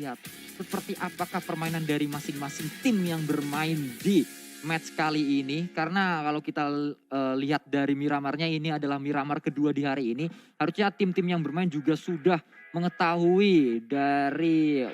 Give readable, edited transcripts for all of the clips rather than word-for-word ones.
lihat seperti apakah permainan dari masing-masing tim yang bermain di match kali ini. Karena kalau kita lihat dari Miramarnya, ini adalah Miramar kedua di hari ini. Harusnya tim-tim yang bermain juga sudah mengetahui dari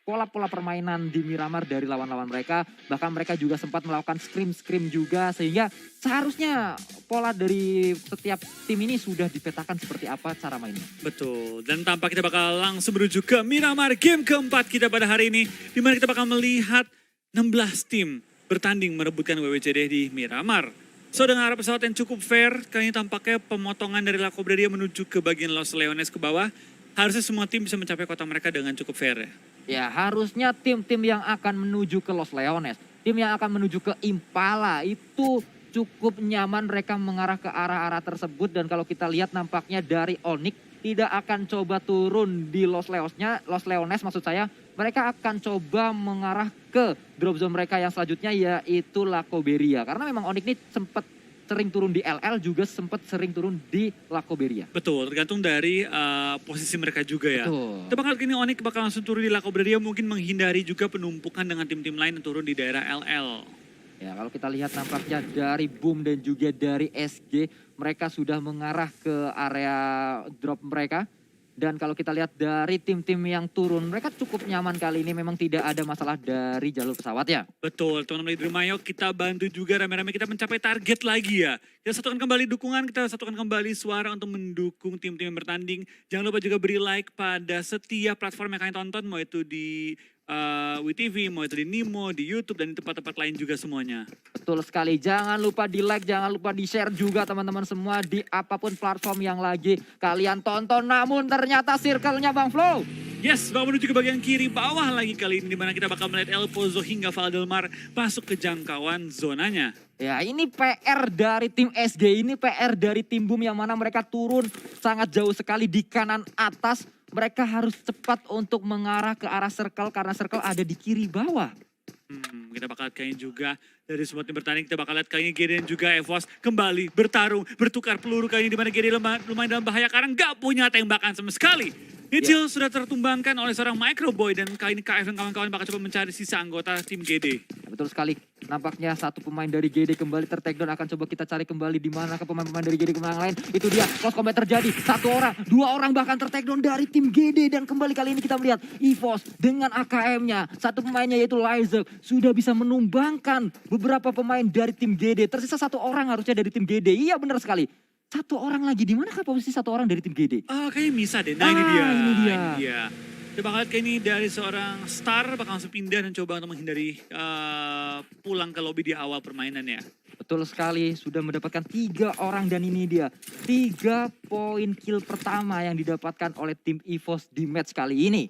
pola-pola permainan di Miramar dari lawan-lawan mereka. Bahkan mereka juga sempat melakukan scrim-scrim juga. Sehingga seharusnya pola dari setiap tim ini sudah dipetakan seperti apa cara mainnya. Betul, dan tampak kita bakal langsung menuju ke Miramar game keempat kita pada hari ini. Di mana kita bakal melihat 16 tim bertanding merebutkan WWJD di Miramar. So dengan arah pesawat yang cukup fair, kali ini tampaknya pemotongan dari La Cobreria menuju ke bagian Los Leones ke bawah. Harusnya semua tim bisa mencapai kota mereka dengan cukup fair ya. Ya, harusnya tim-tim yang akan menuju ke Los Leones, tim yang akan menuju ke Impala itu cukup nyaman mereka mengarah ke arah-arah tersebut. Dan kalau kita lihat nampaknya dari Onyx tidak akan coba turun di Los Leones maksud saya. Mereka akan coba mengarah ke drop zone mereka yang selanjutnya yaitu La Cobreria. Karena memang Onyx ini sempat sering turun di LL juga sempat sering turun di La Cobreria. Betul, tergantung dari posisi mereka juga ya. Betul. Kita bakal kini Onyx bakal langsung turun di La Cobreria, mungkin menghindari juga penumpukan dengan tim-tim lain yang turun di daerah LL. Ya, kalau kita lihat nampaknya dari Boom dan juga dari SG, mereka sudah mengarah ke area drop mereka. Dan kalau kita lihat dari tim-tim yang turun, mereka cukup nyaman kali ini. Memang tidak ada masalah dari jalur pesawat ya. Betul, teman-teman di rumah, yuk kita bantu juga rame-rame kita mencapai target lagi ya. Kita satukan kembali dukungan, kita satukan kembali suara untuk mendukung tim-tim yang bertanding. Jangan lupa juga beri like pada setiap platform yang kalian tonton, mau itu di WeTV, mau itu di Nimo, di YouTube, dan di tempat-tempat lain juga semuanya. Betul sekali, jangan lupa di like, jangan lupa di share juga teman-teman semua di apapun platform yang lagi kalian tonton. Namun ternyata circle-nya Bang Flo. Yes, bakal menuju ke bagian kiri bawah lagi kali ini, dimana kita bakal melihat El Pozo hingga Valdelmar masuk ke jangkauan zonanya. Ya, ini PR dari tim SG, ini PR dari tim Boom yang mana mereka turun sangat jauh sekali di kanan atas. Mereka harus cepat untuk mengarah ke arah circle karena circle ada di kiri bawah. Kita bakal lihat kayaknya juga dari semua tim bertanding, kita bakal lihat kayaknya Gede dan juga EVOS kembali bertarung, bertukar peluru kali ini, dimana Gede lumayan dalam bahaya karena nggak punya tembakan sama sekali. Nichil sudah tertumbangkan oleh seorang Microboy dan kali ini KF dan kawan-kawan bakal coba mencari sisa anggota tim GD. Betul sekali. Nampaknya satu pemain dari GD kembali tertakedown. Akan coba kita cari kembali di mana ke pemain-pemain dari GD kemana lain. Itu dia, close combat terjadi. Satu orang, dua orang bahkan tertakedown dari tim GD. Dan kembali kali ini kita melihat EVOS dengan AKM-nya. Satu pemainnya yaitu Lizek sudah bisa menumbangkan beberapa pemain dari tim GD. Tersisa satu orang harusnya dari tim GD. Iya benar sekali. Satu orang lagi, di mana posisi satu orang dari tim GD? Kayaknya bisa deh. Nah ini dia. Ini dia. Kita bakal lihat kayak ini dari seorang star bakal langsung pindah dan coba untuk menghindari pulang ke lobby di awal permainan ya. Betul sekali, sudah mendapatkan 3 orang dan ini dia 3 poin kill pertama yang didapatkan oleh tim EVOS di match kali ini.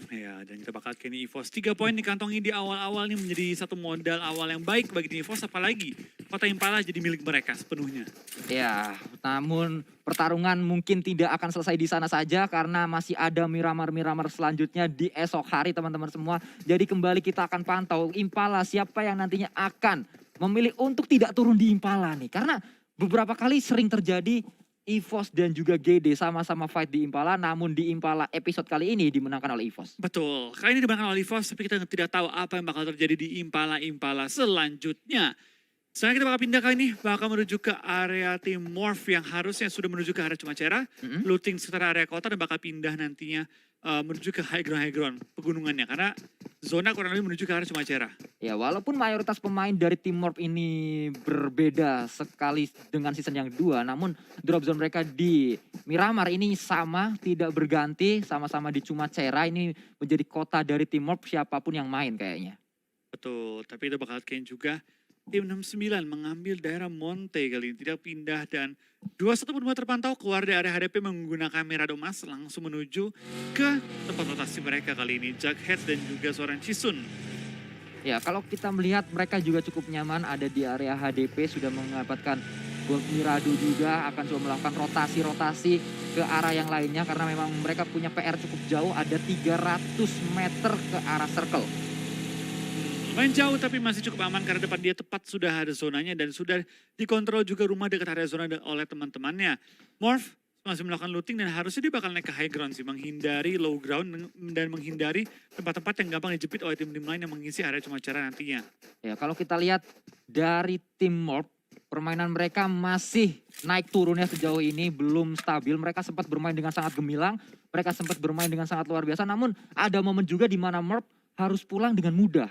Ya, dan kita bakal ke ini EVOS. 3 poin dikantongi di awal-awal ini menjadi satu modal awal yang baik bagi tim EVOS, apalagi kota Impala jadi milik mereka sepenuhnya. Ya, namun pertarungan mungkin tidak akan selesai di sana saja karena masih ada Miramar-Miramar selanjutnya di esok hari teman-teman semua. Jadi kembali kita akan pantau Impala siapa yang nantinya akan memilih untuk tidak turun di Impala nih. Karena beberapa kali sering terjadi EVOS dan juga GD sama-sama fight di Impala, namun di Impala episode kali ini dimenangkan oleh EVOS. Betul, kali ini dimenangkan oleh EVOS, tapi kita tidak tahu apa yang bakal terjadi di Impala selanjutnya. Sekarang kita bakal pindah kali ini, bakal menuju ke area tim Morph yang harusnya sudah menuju ke area Cumacera, looting sekitar area kota dan bakal pindah nantinya menuju ke high ground pegunungannya, karena zona kurang lebih menuju ke arah Cumacera. Ya, walaupun mayoritas pemain dari tim Morph ini berbeda sekali dengan season yang kedua, namun drop zone mereka di Miramar ini sama, tidak berganti, sama-sama di Cumacera. Ini menjadi kota dari tim Morph siapapun yang main kayaknya. Betul, tapi itu bakal kayaknya juga tim 69 mengambil daerah Monte kali ini, tidak pindah dan 21 pun terpantau keluar dari area HDP menggunakan Mirado Mas langsung menuju ke tempat rotasi mereka kali ini, Jughead dan juga seorang Chisun. Ya, kalau kita melihat mereka juga cukup nyaman ada di area HDP, sudah mendapatkan Gold Mirado juga, akan coba melakukan rotasi-rotasi ke arah yang lainnya karena memang mereka punya PR cukup jauh, ada 300 meter ke arah circle. Lumayan jauh tapi masih cukup aman karena depan dia tepat sudah ada zonanya dan sudah dikontrol juga rumah dekat area zona oleh teman-temannya. Morph masih melakukan looting dan harusnya dia bakal naik ke high ground sih, menghindari low ground dan menghindari tempat-tempat yang gampang dijepit oleh tim-tim lain yang mengisi area cuaca nantinya. Ya, kalau kita lihat dari tim Morph, permainan mereka masih naik turunnya sejauh ini, belum stabil. Mereka sempat bermain dengan sangat gemilang, mereka sempat bermain dengan sangat luar biasa, namun ada momen juga di mana Morph harus pulang dengan mudah.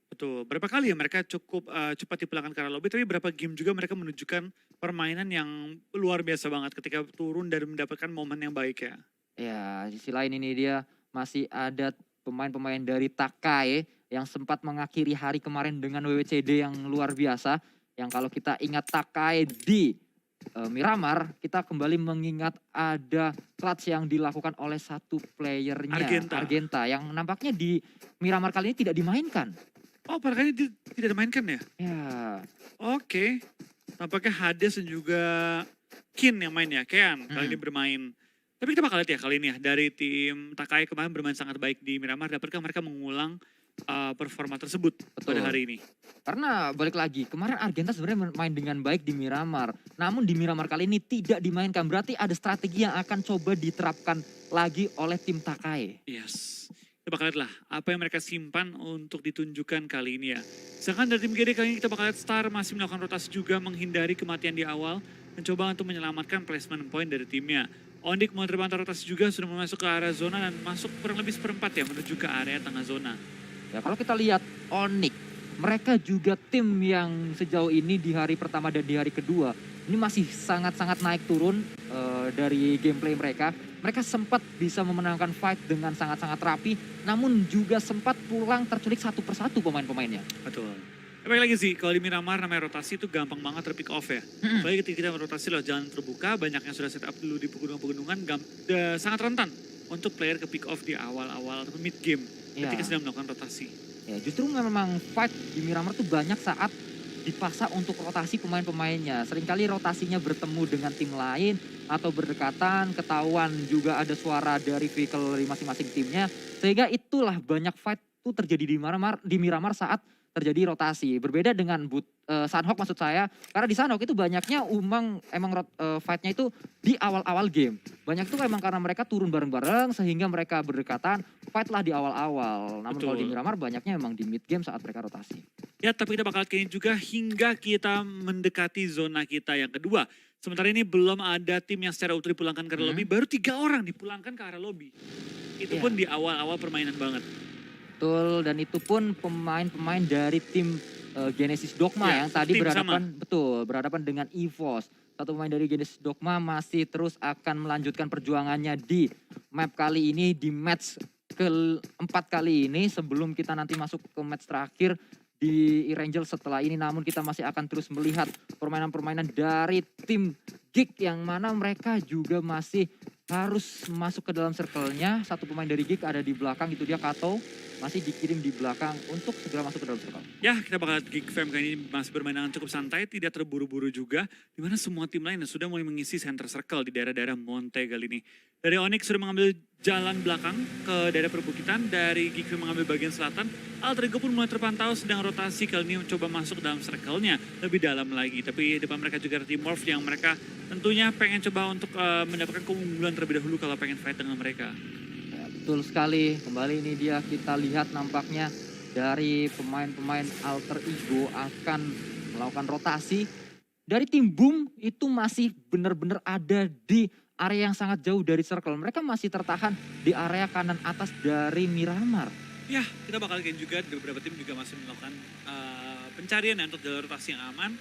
Betul, berapa kali ya mereka cukup cepat dipulangkan ke arah lobby, tapi berapa game juga mereka menunjukkan permainan yang luar biasa banget ketika turun dan mendapatkan momen yang baik ya. Ya, di sisi lain ini dia masih ada pemain-pemain dari Takai yang sempat mengakhiri hari kemarin dengan WWCD yang luar biasa. Yang kalau kita ingat Takai di Miramar, kita kembali mengingat ada clutch yang dilakukan oleh satu playernya, Argenta, yang nampaknya di Miramar kali ini tidak dimainkan. Oh, pada kali ini tidak dimainkan ya? Ya, Oke. Tampaknya Hades dan juga Kin yang main ya, Kean kali ini bermain. Tapi kita bakal lihat ya kali ini ya, dari tim Takai kemarin bermain sangat baik di Miramar, dapatkah mereka mengulang performa tersebut pada hari ini? Karena balik lagi, kemarin Argenta sebenarnya main dengan baik di Miramar. Namun di Miramar kali ini tidak dimainkan, berarti ada strategi yang akan coba diterapkan lagi oleh tim Takai. Yes. Kita bakal lihat lah apa yang mereka simpan untuk ditunjukkan kali ini ya. Sedangkan dari tim GD kali ini kita bakal lihat Star masih melakukan rotasi juga menghindari kematian di awal. Mencoba untuk menyelamatkan placement point dari timnya. Ondik mau terpantau rotasi juga sudah masuk ke area zona dan masuk kurang lebih seperempat ya menuju ke area tengah zona. Ya, kalau kita lihat Onyx, mereka juga tim yang sejauh ini di hari pertama dan di hari kedua ini masih sangat-sangat naik turun dari gameplay mereka. Mereka sempat bisa memenangkan fight dengan sangat-sangat rapi, namun juga sempat pulang terculik satu persatu pemain-pemainnya. Betul. Baik lagi sih, kalau di Miramar namanya rotasi itu gampang banget terpick off ya. Apalagi ketika kita merotasi loh jalan terbuka, banyak yang sudah set up dulu di pegunungan-pegunungan, sangat rentan untuk player ke pick off di awal-awal atau mid game ketika sedang melakukan rotasi. Ya, justru memang fight di Miramar tuh banyak saat dipaksa untuk rotasi pemain-pemainnya. Seringkali rotasinya bertemu dengan tim lain atau berdekatan, ketahuan juga ada suara dari vehicle dari masing-masing timnya. Sehingga itulah banyak fight tuh terjadi di Miramar saat terjadi rotasi. Berbeda dengan Sunhawk maksud saya, karena di Sunhawk itu banyaknya fightnya itu di awal-awal game. Banyak tuh emang karena mereka turun bareng-bareng sehingga mereka berdekatan, fight lah di awal-awal. Namun kalau di Miramar banyaknya emang di mid game saat mereka rotasi. Ya, tapi kita bakal kayaknya juga hingga kita mendekati zona kita yang kedua. Sementara ini belum ada tim yang secara utuh dipulangkan ke arah lobby, baru 3 orang dipulangkan ke arah lobby. Itu pun di awal-awal permainan banget. Betul, dan itu pun pemain-pemain dari tim Genesis Dogma yang tadi berhadapan dengan EVOS. Satu pemain dari Genesis Dogma masih terus akan melanjutkan perjuangannya di map kali ini, di match keempat kali ini sebelum kita nanti masuk ke match terakhir di Erangel setelah ini. Namun kita masih akan terus melihat permainan-permainan dari tim Geek yang mana mereka juga masih harus masuk ke dalam circle-nya. Satu pemain dari Geek ada di belakang, itu dia Kato. Masih dikirim di belakang untuk segera masuk ke dalam circle. Ya, kita bakal Geek Fam kali ini masih bermain dengan cukup santai, tidak terburu-buru juga. Dimana semua tim lain sudah mulai mengisi center circle di daerah-daerah Monte kali ini. Dari Onyx sudah mengambil jalan belakang ke daerah perbukitan, dari Geek Fam mengambil bagian selatan. Alter Ego pun mulai terpantau sedang rotasi kali ini mencoba masuk dalam circle-nya lebih dalam lagi. Tapi depan mereka juga ada tim Morph yang mereka tentunya pengen coba untuk mendapatkan keunggulan terlebih dahulu kalau pengen fight dengan mereka. Ya, betul sekali, kembali ini dia kita lihat nampaknya dari pemain-pemain Alter Ego akan melakukan rotasi. Dari tim Boom itu masih benar-benar ada di area yang sangat jauh dari circle. Mereka masih tertahan di area kanan atas dari Miramar. Ya, kita bakal lihat juga beberapa tim juga masih melakukan pencarian ya untuk jalur rotasi yang aman.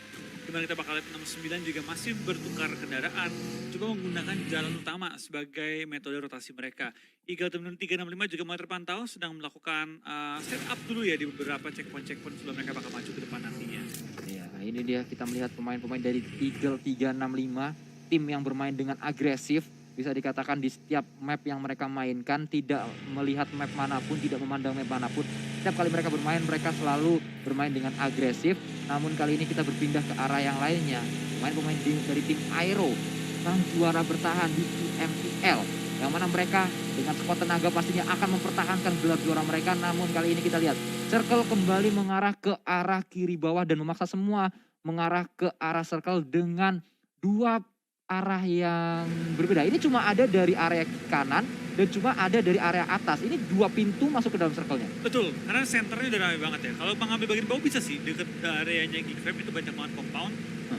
Dimana kita bakal lihat 69 juga masih bertukar kendaraan, coba menggunakan jalan utama sebagai metode rotasi mereka. Eagle Team 365 juga mulai terpantau sedang melakukan setup dulu ya di beberapa checkpoint sebelum mereka bakal maju ke depan nantinya. Ya, ini dia kita melihat pemain-pemain dari Eagle 365, tim yang bermain dengan agresif. Bisa dikatakan di setiap map yang mereka mainkan, tidak melihat map manapun, tidak memandang map manapun. Setiap kali mereka bermain, mereka selalu bermain dengan agresif. Namun kali ini kita berpindah ke arah yang lainnya. Pemain-pemain dari tim Aero, sang juara bertahan di IMPL. Yang mana mereka dengan sekuat tenaga pastinya akan mempertahankan gelar juara mereka. Namun kali ini kita lihat, circle kembali mengarah ke arah kiri bawah dan memaksa semua mengarah ke arah circle dengan 2 arah yang berbeda. Ini cuma ada dari area kanan dan cuma ada dari area atas. Ini 2 pintu masuk ke dalam circle-nya. Betul, karena senternya udah ramai banget ya. Kalau mengambil bagian bawah bisa sih, deket areanya Geekfam itu banyak banget compound.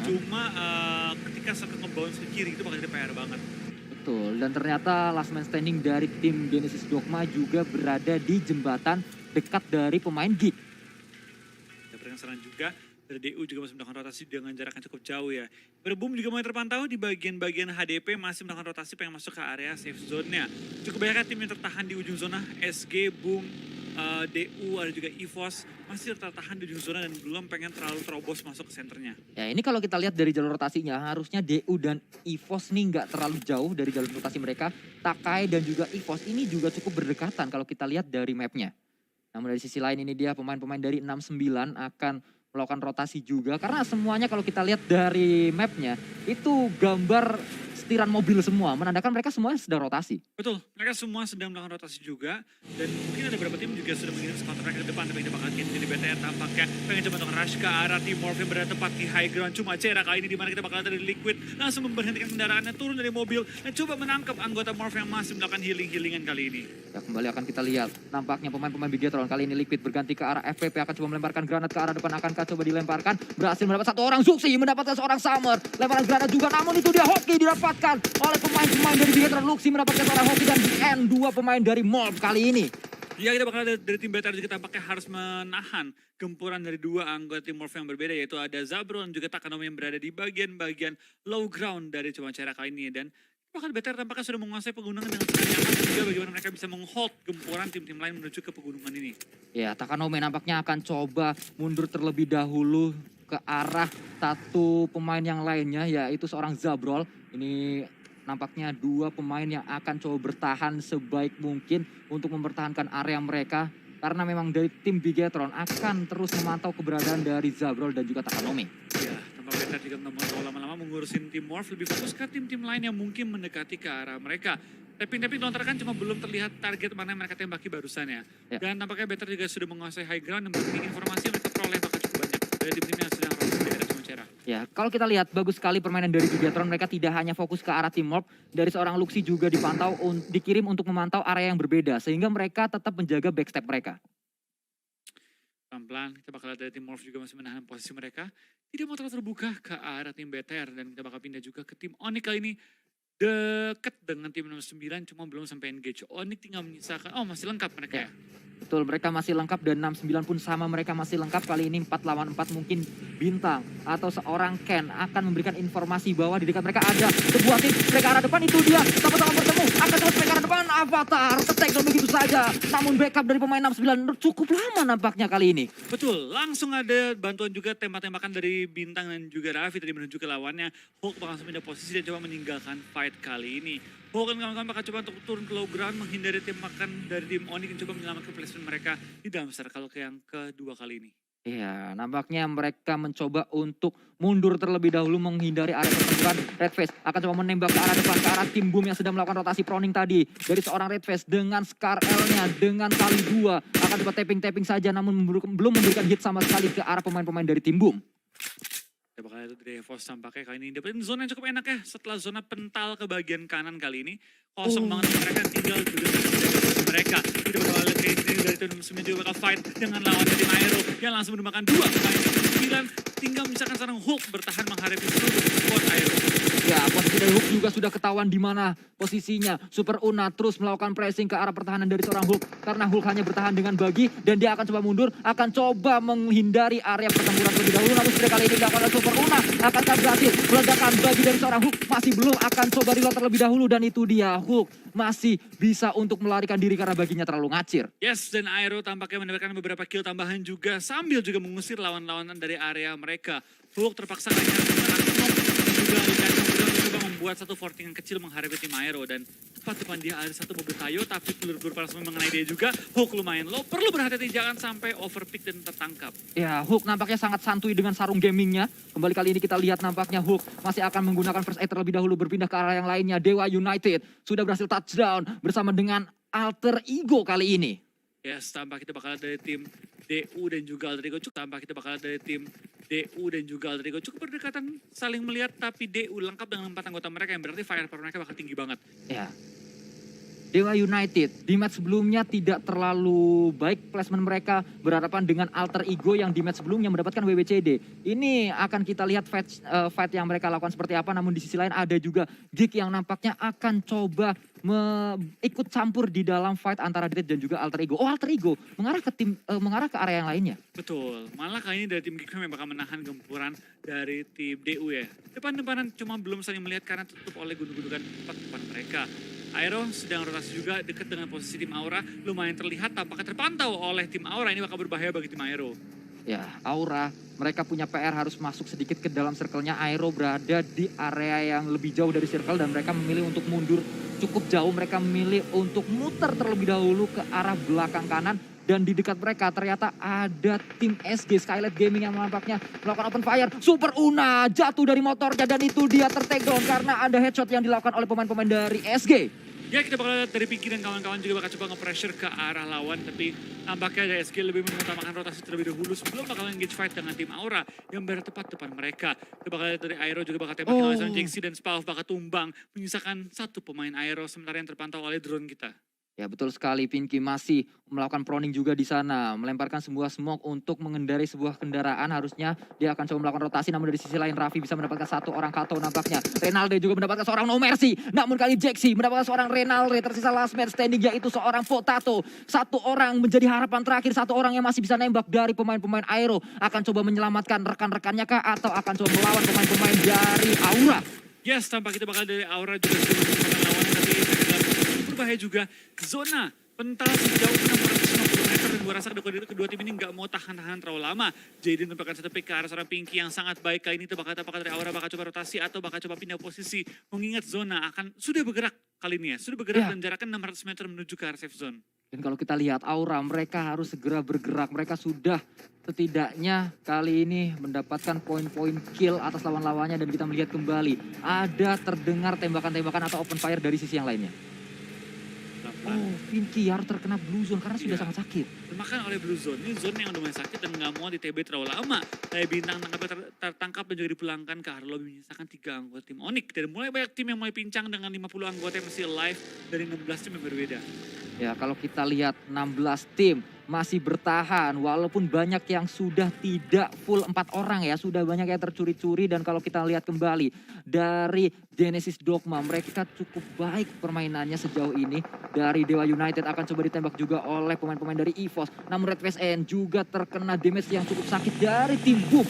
Cuma ketika circle nge-bounce ke kiri itu bakal jadi PR banget. Betul, dan ternyata last man standing dari tim Genesis Dogma juga berada di jembatan dekat dari pemain Geek. Dapatkan serangan juga. Dari DU juga masih melakukan rotasi dengan jarak yang cukup jauh ya. Boom juga mulai terpantau di bagian-bagian HDP masih melakukan rotasi pengen masuk ke area safe zone-nya. Cukup banyak tim yang tertahan di ujung zona. SG, Boom, DU, ada juga EVOS masih tertahan di ujung zona dan belum pengen terlalu terobos masuk ke senternya. Ya ini kalau kita lihat dari jalur rotasinya, harusnya DU dan EVOS nih nggak terlalu jauh dari jalur rotasi mereka. Takai dan juga EVOS ini juga cukup berdekatan kalau kita lihat dari mapnya. Namun dari sisi lain ini dia pemain-pemain dari 69 akan melakukan rotasi juga. Karena semuanya kalau kita lihat dari mapnya, itu gambar setiran mobil semua. Menandakan mereka semuanya sedang rotasi. Betul, mereka semua sedang melakukan rotasi juga. Dan mungkin ada beberapa tim juga sudah mengirim counter mereka ke depan. Tapi kita bakal jadi BTR tampaknya pengen coba untuk rush ke arah Team Morph yang berada tepat di high ground. Cuma Cera kali ini dimana kita bakal dari Liquid. Langsung memberhentikan kendaraannya, turun dari mobil. Dan coba menangkap anggota Morph yang masih melakukan healing-healingan kali ini. Ya kembali akan kita lihat. Nampaknya pemain-pemain Bigetron kali ini Liquid berganti ke arah FPP. Akan coba melemparkan granat ke arah depan. Akankah coba dilemparkan? Berhasil mendapat satu orang. Zuxi mendapatkan seorang Summer. Lemparan granat juga. Namun itu dia hoki didapatkan oleh pemain-pemain dari Bigetron. Luxi mendapatkan seorang hoki dan di end 2 pemain dari Morph kali ini. Ya kita bakal dari tim BTR juga tampaknya harus menahan gempuran dari 2 anggota tim Morph yang berbeda, yaitu ada Zabro dan juga Takanomi yang berada di bagian-bagian low ground dari cuma Cera kali ini. Dan bahkan BTR tampaknya sudah menguasai pegunungan dengan sangat nyaman dan juga bagaimana mereka bisa menghold gempuran tim-tim lain menuju ke pegunungan ini. Ya, Takanomi nampaknya akan coba mundur terlebih dahulu ke arah satu pemain yang lainnya, yaitu seorang Zabrol. Ini nampaknya 2 pemain yang akan coba bertahan sebaik mungkin untuk mempertahankan area mereka. Karena memang dari tim Bigetron akan terus memantau keberadaan dari Zabrol dan juga Takanomi. Ya, tanpa BTR juga nggak mau lama-lama mengurusin tim Morph, lebih fokus ke tim-tim lain yang mungkin mendekati ke arah mereka. Tapping-tapping lontarkan cuma belum terlihat target mana yang mereka tembaki barusan ya. Dan tampaknya BTR juga sudah menguasai high ground dan berarti informasi yang mereka peroleh bakal cukup banyak dari tim-tim yang sedang roles di daerah Cera. Ya, kalau kita lihat bagus sekali permainan dari Bigetron. Mereka tidak hanya fokus ke arah tim Morph. Dari seorang Luxi juga dipantau, dikirim untuk memantau area yang berbeda. Sehingga mereka tetap menjaga backstep mereka. Pelan-pelan kita bakal lihat dari tim Morph juga masih menahan posisi mereka. Tidak mau terlalu terbuka ke arah tim BTR dan kita bakal pindah juga ke tim Onyx kali ini. Deket dengan tim 69 cuma belum sampai engage. Onyx tinggal menyisakan, oh masih lengkap mereka ya. Betul, mereka masih lengkap dan 69 pun sama, mereka masih lengkap. Kali ini 4 lawan 4 mungkin Bintang atau seorang Ken akan memberikan informasi bahwa di dekat mereka ada sebuah tim. Mereka arah depan, itu dia sama-sama bertemu. Akan terus mereka arah depan, Avatar tertackle begitu saja. Namun backup dari pemain 69 cukup lama nampaknya kali ini. Betul, langsung ada bantuan juga tembak-tembakan dari Bintang dan juga Raffi tadi menuju ke lawannya. Hulk bakal langsung pindah posisi dan coba meninggalkan fight kali ini. Hulk dan kawan-kawan bakal coba untuk turun ke low ground menghindari tembakan dari tim Onyx dan coba menyelamatkan placement mereka di dalam circle ke yang kedua kali ini. Iya, nampaknya mereka mencoba untuk mundur terlebih dahulu menghindari area pertempuran. Redface akan coba menembak ke arah depan, ke arah tim Boom yang sedang melakukan rotasi proning tadi. Dari seorang Redface dengan Scar L-nya, dengan kali 2. Akan coba tapping-tapping saja namun belum memberikan hit sama sekali ke arah pemain-pemain dari tim Boom. Kita bakal lihat dari Evos tampaknya kali ini dapetin zona yang cukup enak ya. Setelah zona pental ke bagian kanan kali ini. Kosong banget mereka, tinggal juga mereka. Kita bakal lihat kayak gini dari tim 9 juga bakal fight dengan lawannya tim Aero. Yang langsung menemukan 2 pemain tim 9. Tinggal misalkan seorang Hulk bertahan menghadapi seluruh squad Aero. Ya, posisi dari Hulk juga sudah ketahuan di mana posisinya. Super Una terus melakukan pressing ke arah pertahanan dari seorang Hulk. Karena Hulk hanya bertahan dengan bagi dan dia akan coba mundur. Akan coba menghindari area pertempuran terlebih dahulu. Namun sudah kali ini dilakukan oleh Super Una. Akankah berhasil meledakan bagi dari seorang Hulk? Masih belum, akan coba reload terlebih dahulu. Dan itu dia, Hulk masih bisa untuk melarikan diri karena baginya terlalu ngacir. Yes, dan Aero tampaknya mendapatkan beberapa kill tambahan juga. Sambil juga mengusir lawan-lawanan dari area mereka. Hulk terpaksa hanya menggunakan smoke juga mencoba membuat satu fortingan kecil menghadapi tim Aero dan tepat depan dia ada satu mobil Tayo tapi peluru-peluru panas mengenai dia juga. Hulk lumayan low, perlu berhati-hati jangan sampai overpick dan tertangkap. Ya, Hulk nampaknya sangat santuy dengan sarung gamingnya. Kembali kali ini kita lihat nampaknya Hulk masih akan menggunakan first aid terlebih dahulu, berpindah ke arah yang lainnya. Dewa United sudah berhasil touchdown bersama dengan alter ego kali ini. Yes, tampak kita bakal dari tim DU dan juga Alter Ego. Tampak kita bakal dari tim DU dan juga Alter Ego cukup berdekatan saling melihat, tapi DU lengkap dengan 4 anggota mereka yang berarti firepower mereka bakal tinggi banget. Ya. Dewa United di match sebelumnya tidak terlalu baik placement mereka berhadapan dengan Alter Ego yang di match sebelumnya mendapatkan WWCD. Ini akan kita lihat fight yang mereka lakukan seperti apa, namun di sisi lain ada juga Geek yang nampaknya akan coba ikut campur di dalam fight antara Dread dan juga Alter Ego. Oh, Alter Ego mengarah ke area yang lainnya. Betul, malah kali ini dari tim Geek yang bakal menahan gempuran dari tim DU ya. Depan-depanan cuma belum saling melihat karena tertutup oleh gunung-gunungan depan mereka. Aero sedang rotasi juga dekat dengan posisi tim Aura, lumayan terlihat tampaknya terpantau oleh tim Aura, ini bakal berbahaya bagi tim Aero. Ya, Aura, mereka punya PR harus masuk sedikit ke dalam circle-nya. Aero berada di area yang lebih jauh dari circle dan mereka memilih untuk mundur cukup jauh. Mereka memilih untuk muter terlebih dahulu ke arah belakang kanan. Dan di dekat mereka ternyata ada tim SG Skylight Gaming yang nampaknya melakukan open fire. Super Una jatuh dari motornya dan itu dia tertakedown karena ada headshot yang dilakukan oleh pemain-pemain dari SG. Ya, kita bakal lihat dari Pinky dan kawan-kawan juga bakal coba nge-pressure ke arah lawan. Tapi nampaknya dari SG lebih mengutamakan rotasi terlebih dahulu sebelum bakal engage fight dengan tim Aura yang berada tepat depan mereka. Kita bakal lihat dari Aero juga bakal tembakin oleh Jaxi dan Spalv bakal tumbang. Menyisakan satu pemain Aero sementara yang terpantau oleh drone kita. Ya betul sekali, Pinky masih melakukan proning juga di sana. Melemparkan sebuah smoke untuk mengendarai sebuah kendaraan. Harusnya dia akan coba melakukan rotasi, namun dari sisi lain Raffi bisa mendapatkan satu orang Kato nampaknya. Renalde juga mendapatkan seorang No Mercy. Namun kali Jaxi mendapatkan seorang Renalde. Tersisa last man standing yaitu seorang Potato. Satu orang menjadi harapan terakhir, satu orang yang masih bisa nembak dari pemain-pemain Aero. Akan coba menyelamatkan rekan-rekannya kah atau akan coba melawan pemain-pemain dari Aura? Yes, tampak kita bakal dari Aura juga sudah menemukan lawannya, tapi berbahaya juga. Zona pental sejauh 650 meter dan gue rasa kedua tim ini nggak mau tahan-tahan terlalu lama. Jadi merupakan satu pick ke arah seorang Pinky yang sangat baik kali ini. Apakah dari Aura bakal coba rotasi atau bakal coba pindah posisi. Mengingat zona akan sudah bergerak kali ini ya. Sudah bergerak dan jaraknya 600 meter menuju ke arah safe zone. Dan kalau kita lihat Aura, mereka harus segera bergerak. Mereka sudah setidaknya kali ini mendapatkan poin-poin kill atas lawan-lawannya. Dan kita melihat kembali ada terdengar tembakan-tembakan atau open fire dari sisi yang lainnya. Oh, Pinky harus terkena blue zone karena sudah sangat sakit. Termakan oleh blue zone. Ini zone yang lumayan sakit dan nggak mau di TB terlalu lama. Kayak bintang tertangkap dan juga dipulangkan ke arah lobby, menyisakan 3 anggota tim Onyx. Dan mulai banyak tim yang mulai pincang dengan 50 anggota yang masih live dari 16 tim yang berbeda. Ya, kalau kita lihat 16 tim masih bertahan walaupun banyak yang sudah tidak full 4 orang ya, sudah banyak yang tercuri-curi. Dan kalau kita lihat kembali dari Genesis Dogma, mereka cukup baik permainannya sejauh ini. Dari Dewa United akan coba ditembak juga oleh pemain-pemain dari EVOS, namun Red VSN juga terkena damage yang cukup sakit dari tim Boom.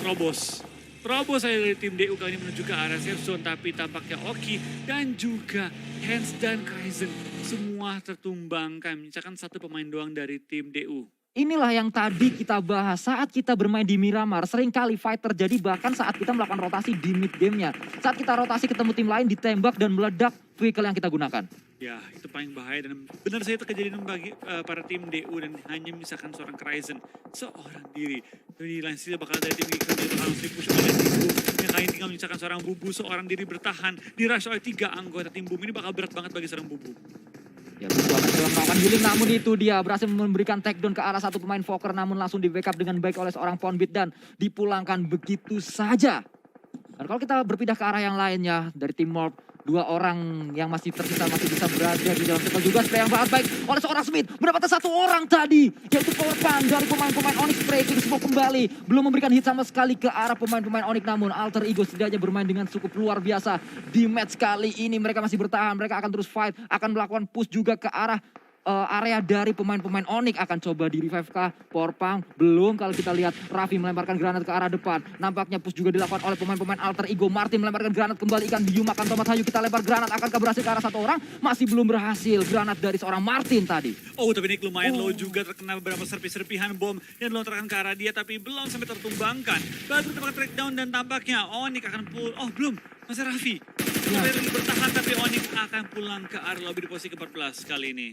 Terobos saya dari tim DU kali ini menuju ke arah safe zone, tapi tampaknya Oki dan juga Hans dan Kaizen semua tertumbangkan. Misalkan satu pemain doang dari tim DU. Inilah yang tadi kita bahas saat kita bermain di Miramar. Seringkali fight terjadi bahkan saat kita melakukan rotasi di mid game-nya. Saat kita rotasi ketemu tim lain ditembak dan meledak vehicle yang kita gunakan. Ya, itu paling bahaya dan benar saja itu kejadian bagi para tim DU dan hanya misalkan seorang Kaizen seorang diri. Jadi langsung bakal ada tim Geek yang harus dipush oleh tim Boom. Yang kali tinggal misalkan seorang Bubu seorang diri bertahan di rush oleh 3 anggota tim Boom. Ini bakal berat banget bagi seorang Bubu. Ya, Bubu akan coba melakukan healing, namun itu dia berhasil memberikan takedown ke arah satu pemain Fokker, namun langsung di backup dengan baik oleh seorang Poundbeat dan dipulangkan begitu saja. Dan kalau kita berpindah ke arah yang lainnya dari tim Morph, 2 orang yang masih tersisa masih bisa berada di dalam circle juga. Spray yang sangat baik oleh seorang Smith, mendapatkan 1 orang tadi yaitu power pan dari pemain-pemain Onyx. Spray itu semua kembali, belum memberikan hit sama sekali ke arah pemain-pemain Onyx, namun Alter Ego setidaknya bermain dengan cukup luar biasa di match kali ini. Mereka masih bertahan, mereka akan terus fight, akan melakukan push juga ke arah area dari pemain-pemain Onyx. Akan coba di revive kah? Porpang belum. Kalau kita lihat Raffi melemparkan granat ke arah depan. Nampaknya push juga dilakukan oleh pemain-pemain Alter Ego. Martin melemparkan granat kembali, ikan Biu makan tomat. Hayu kita lempar granat, akankah berhasil ke arah 1 orang? Masih belum berhasil. Granat dari seorang Martin tadi. Oh, tapi ini lumayan low juga, terkena beberapa serpihan bom yang dilontarkan ke arah dia, tapi belum sampai tertumbangkan. Baru terpakai track down dan tampaknya Onyx akan pull. Oh, belum. Masih Raffi. Lagi bertahan, tapi Onyx akan pulang ke arah lobby di posisi ke-14 kali ini.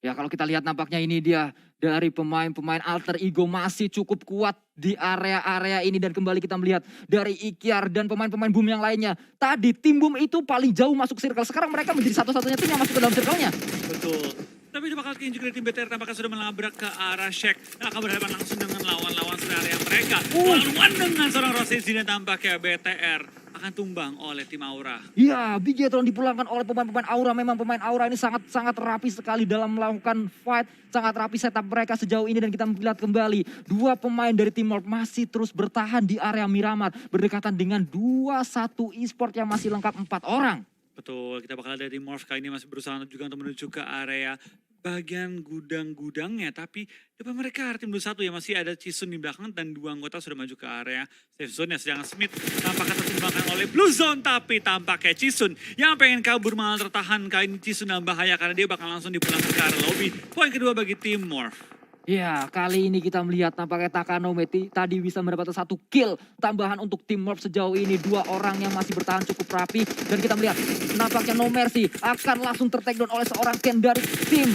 Ya, kalau kita lihat nampaknya ini dia dari pemain-pemain Alter Ego masih cukup kuat di area-area ini. Dan kembali kita melihat dari Ikyar dan pemain-pemain Boom yang lainnya. Tadi tim Boom itu paling jauh masuk circle. Sekarang mereka menjadi satu-satunya tim yang masuk ke dalam circle-nya. Betul. Tapi itu bakal King juga dari tim BTR tampaknya sudah melabrak ke arah Shaq. Nah, akan berhadapan langsung dengan lawan-lawan area mereka. Lawan dengan seorang Rosesi dan tampaknya BTR akan tumbang oleh tim Aura. Ya, Bigetron dipulangkan oleh pemain-pemain Aura. Memang pemain Aura ini sangat rapi sekali dalam melakukan fight. Sangat rapi setup mereka sejauh ini dan kita melihat kembali. Dua pemain dari tim Morph masih terus bertahan di area Miramar. Berdekatan dengan 2-1 e-sport yang masih lengkap 4 orang. Betul, kita bakal ada tim Morph kali ini masih berusaha juga untuk menuju ke area bagian gudang-gudangnya. Tapi depan mereka tim 21 ya masih ada Chisun di belakang dan 2 anggota sudah maju ke area safe zone ya. Sedangkan Smith tampaknya tertimbangkan oleh Blue Zone. Tapi tampaknya Chisun yang pengen kabur malah tertahan. Kali ini Chisun dalam bahaya karena dia bakal langsung dipulangkan ke area lobby. Poin kedua bagi tim Morph. Ya, kali ini kita melihat nampaknya Takanome tadi bisa mendapatkan 1 kill tambahan untuk tim Morph sejauh ini. 2 orang yang masih bertahan cukup rapi. Dan kita melihat nampaknya No Mercy akan langsung tertakedown oleh seorang Ken dari tim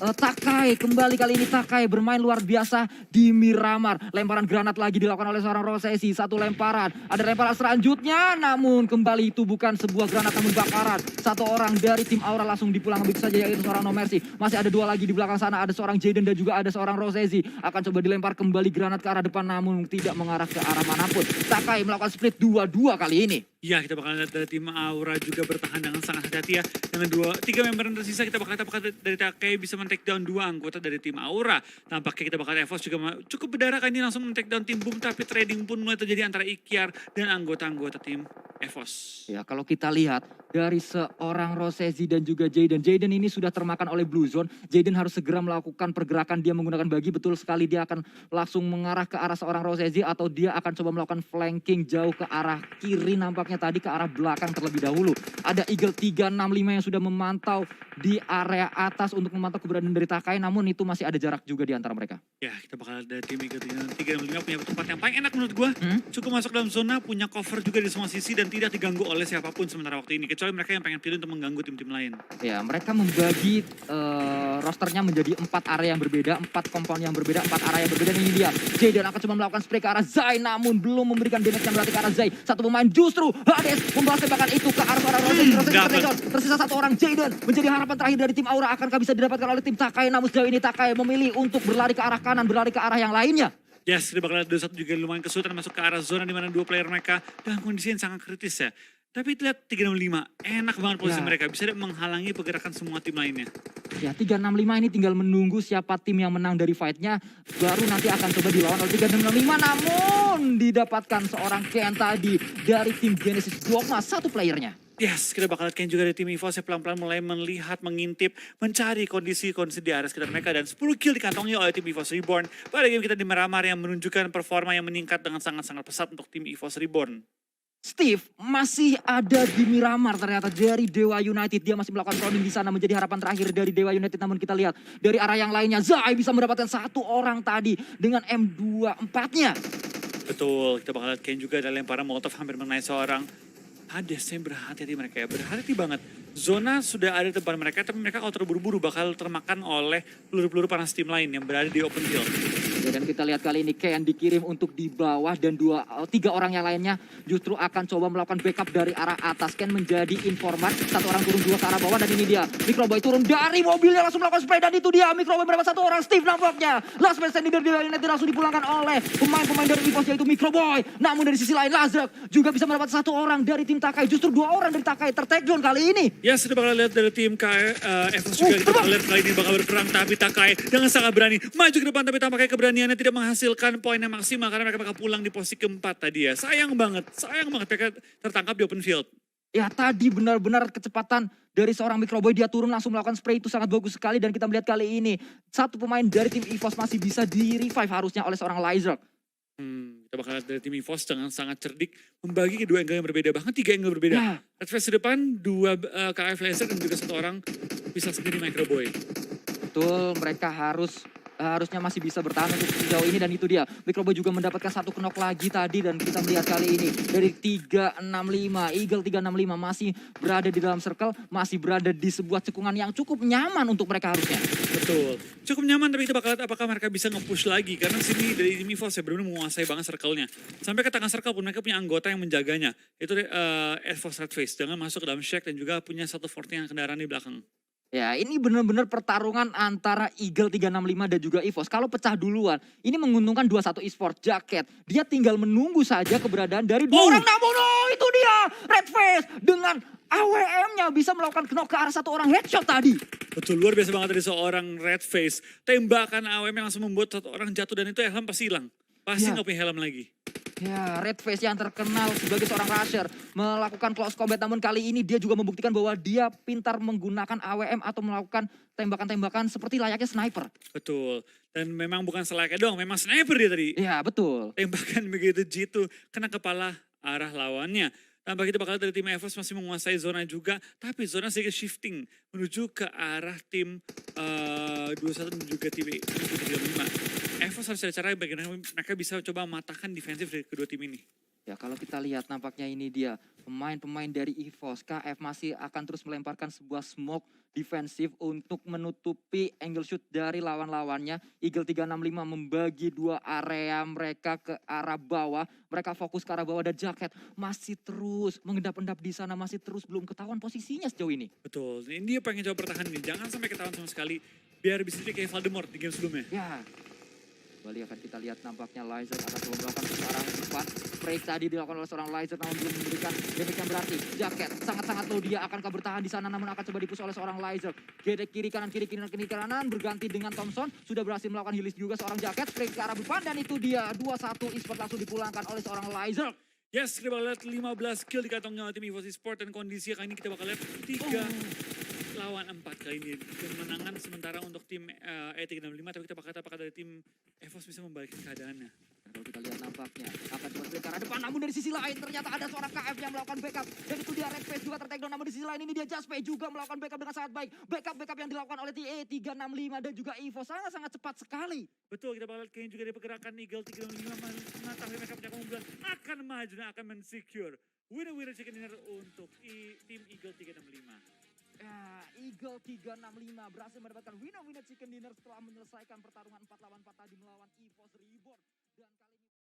Takai. Kembali kali ini Takai bermain luar biasa di Miramar. Lemparan granat lagi dilakukan oleh seorang Rosesi. 1 lemparan. Ada lemparan selanjutnya. Namun kembali itu bukan sebuah granat namun bakaran. 1 orang dari tim Aura langsung dipulangkan begitu saja yaitu seorang No Mercy. Masih ada 2 lagi di belakang sana. Ada seorang Jaden dan juga ada seorang Rosesi. Akan coba dilempar kembali granat ke arah depan namun tidak mengarah ke arah manapun. Takai melakukan split 2-2 kali ini. Ya, kita bakal lihat dari tim Aura juga bertahan dengan sangat hati-hati ya. Dengan 3 member yang tersisa kita bakal dari Takai bisa men-take down 2 anggota dari tim Aura. Tampaknya kita bakal EVOS juga cukup berdarah kan ini langsung men-take down tim Boom. Tapi trading pun mulai terjadi antara Ikyar dan anggota-anggota tim EVOS. Ya, kalau kita lihat dari seorang Rosesi dan juga Jaden. Jaden ini sudah termakan oleh Blue Zone. Jaden harus segera melakukan pergerakan dia menggunakan bagi. Betul sekali dia akan langsung mengarah ke arah seorang Rosesi atau dia akan coba melakukan flanking jauh ke arah kiri nampaknya tadi ke arah belakang terlebih dahulu. Ada Eagle 365 yang sudah memantau di area atas untuk memantau keberadaan dari Takai. Namun itu masih ada jarak juga di antara mereka. Ya, kita bakal ada tim Eagle 365 punya tempat yang paling enak menurut gua. Cukup masuk dalam zona, punya cover juga di semua sisi dan tidak diganggu oleh siapapun sementara waktu ini. Kecuali mereka yang pengen pilih untuk mengganggu tim-tim lain. Ya, mereka membagi rosternya menjadi 4 area yang berbeda, 4 kompon yang berbeda, 4 area yang berbeda. Dan ini dia, Jaden akan coba melakukan spray ke arah Zai, namun belum memberikan damage yang berarti ke arah Zai. 1 pemain justru Hades membalas tembakan itu ke arah seorang Rosesi. Tersisa 1 orang Jaden menjadi harapan terakhir dari tim Aura. Akankah bisa didapatkan oleh tim Takai? Namun sejauh ini Takai memilih untuk berlari ke arah kanan, berlari ke arah yang lainnya. Yes, kita bakal lihat 21 juga lumayan kesulitan masuk ke arah zona di mana 2 player mereka dalam kondisi yang sangat kritis ya. Tapi lihat 365, enak banget posisi mereka. Bisa menghalangi pergerakan semua tim lainnya. Ya, 365 ini tinggal menunggu siapa tim yang menang dari fight-nya. Baru nanti akan coba dilawan oleh 365. Namun didapatkan seorang Ken tadi dari tim Genesis Dogma, 1 playernya. Yes, kita bakal lihat Ken juga dari tim EVOS yang pelan-pelan mulai melihat, mengintip, mencari kondisi di area sekitar mereka. Dan 10 kill dikantongi oleh tim EVOS Reborn. Pada game kita di Miramar yang menunjukkan performa yang meningkat dengan sangat-sangat pesat untuk tim EVOS Reborn. Steve masih ada di Miramar ternyata dari Dewa United. Dia masih melakukan rounding di sana menjadi harapan terakhir dari Dewa United. Namun kita lihat dari arah yang lainnya Zai bisa mendapatkan 1 orang tadi dengan M24-nya. Betul, kita bakal lihat Ken juga ada lemparan molotov hampir mengenai seorang Hades. Yang berhati-hati mereka ya, berhati-hati banget. Zona sudah ada di depan mereka, tapi mereka kalau terburu-buru bakal termakan oleh peluru-peluru panas tim lain yang berada di open field. Ya, dan kita lihat kali ini Ken dikirim untuk di bawah dan 3 orang yang lainnya justru akan coba melakukan backup dari arah atas. Ken menjadi informan, 1 orang turun 2 ke arah bawah dan ini dia. Microboy turun dari mobilnya langsung melakukan spray dan itu dia. Microboy mendapat 1 orang, Steve nampaknya. Last man standing dari Dewa United langsung dipulangkan oleh pemain-pemain dari EVOS yaitu Microboy. Namun dari sisi lain Lazark juga bisa mendapat 1 orang dari tim Takai. Justru 2 orang dari Takai tertakedown kali ini. Ya, sudah bakal lihat dari tim EVOS juga kita bakal lihat kali ini bakal berperang tapi Takai dengan sangat berani maju ke depan tapi tampaknya keberaniannya tidak menghasilkan poin yang maksimal karena mereka bakal pulang di posisi keempat tadi ya. Sayang banget mereka tertangkap di open field. Ya, tadi benar-benar kecepatan dari seorang Microboy, dia turun langsung melakukan spray itu sangat bagus sekali dan kita melihat kali ini 1 pemain dari tim EVOS masih bisa di-revive harusnya oleh seorang Lazark. Kita bakal lihat dari tim EVOS dengan sangat cerdik membagi kedua angle yang berbeda, bahkan 3 angle berbeda. Ya. Red Face di depan, 2 KF Laser dan juga 1 orang bisa sendiri Microboy. Betul, mereka harusnya masih bisa bertahan untuk sejauh ini dan itu dia. Microboy juga mendapatkan 1 knock lagi tadi dan kita melihat kali ini dari 365, Eagle 365 masih berada di dalam circle, masih berada di sebuah cekungan yang cukup nyaman untuk mereka harusnya. Betul, cukup nyaman tapi kita bakal lihat apakah mereka bisa nge-push lagi karena sini dari tim EVOS ya benar-benar menguasai banget circle-nya. Sampai ke tengah circle pun mereka punya anggota yang menjaganya, itu EVOS Red Face dengan masuk ke dalam shack dan juga punya 140 yang kendaraan di belakang. Ya, ini benar-benar pertarungan antara Eagle 365 dan juga EVOS. Kalau pecah duluan, ini menguntungkan 21 Esports Jacket. Dia tinggal menunggu saja keberadaan dari dua Oh. orang. Namun itu dia Red Face dengan AWM-nya bisa melakukan knock ke arah satu orang, headshot tadi. Betul, luar biasa banget dari seorang Red Face. Tembakan AWM yang langsung membuat satu orang jatuh dan itu helm pasti hilang. Pasti Ya. nggak punya helm lagi. Ya, Red Face yang terkenal sebagai seorang rusher melakukan close combat, namun kali ini dia juga membuktikan bahwa dia pintar menggunakan AWM atau melakukan tembakan-tembakan seperti layaknya sniper. Betul. Dan memang bukan selayaknya doang, memang sniper dia tadi. Ya, betul. Tembakan begitu jitu, kena kepala arah lawannya. Tambah kita bakal dari tim EVOS masih menguasai zona juga, tapi zona sedikit shifting menuju ke arah tim 21 dan juga tim 35. EVOS harus ada cara bagaimana mereka bisa coba mematahkan defensif dari kedua tim ini. Ya, kalau kita lihat nampaknya ini dia pemain-pemain dari EVOS. KF masih akan terus melemparkan sebuah smoke defensif untuk menutupi angle shoot dari lawan-lawannya. Eagle 365 membagi dua area mereka ke arah bawah. Mereka fokus ke arah bawah dan Jacket masih terus mengendap-endap di sana, masih terus belum ketahuan posisinya sejauh ini. Betul, ini dia pengen coba pertahanan ini. Jangan sampai ketahuan sama sekali, biar bisa jadi kayak Voldemort di game sebelumnya. Ya, kembali akan kita lihat nampaknya Lizer akan coba melakukan sekarang cepat. Break tadi dilakukan oleh seorang Lizer namun belum memberikan damage yang berarti. Jacket sangat-sangat low, dia akan bertahan di sana namun akan coba dipus oleh seorang Lizer. Gedek kiri kanan berganti dengan Thompson. Sudah berhasil melakukan healis juga seorang Jacket. Break ke arah depan dan itu dia 2-1 Esports langsung dipulangkan oleh seorang Lizer. Yes, kita bakal lihat 15 kill di kantongnya oleh tim EVOS Esports dan kondisi kali ini kita bakal lihat 3 lawan 4 kali ini. Kemenangan sementara untuk tim E365, tapi kita bakal lihat apakah dari tim EVOS bisa membalikkan keadaannya. Kalau kita lihat nampaknya akan coba ke arah depan, namun dari sisi lain ternyata ada seorang KF yang melakukan backup dan itu dia Red Face juga tertakedown, namun di sisi lain ini dia Jaspe juga melakukan backup dengan sangat baik. Backup yang dilakukan oleh TE365 dan juga EVOS sangat-sangat cepat sekali. Betul, kita bakal lihat kayaknya juga dari pergerakan Eagle 365 mengetahui mereka punya keunggulan akan maju dan akan men-secure winner chicken dinner untuk tim Eagle 365. Ya, Eagle 365 berhasil mendapatkan winner chicken dinner setelah menyelesaikan pertarungan 4 lawan 4 tadi melawan EVOS Reborn. Dan kali ini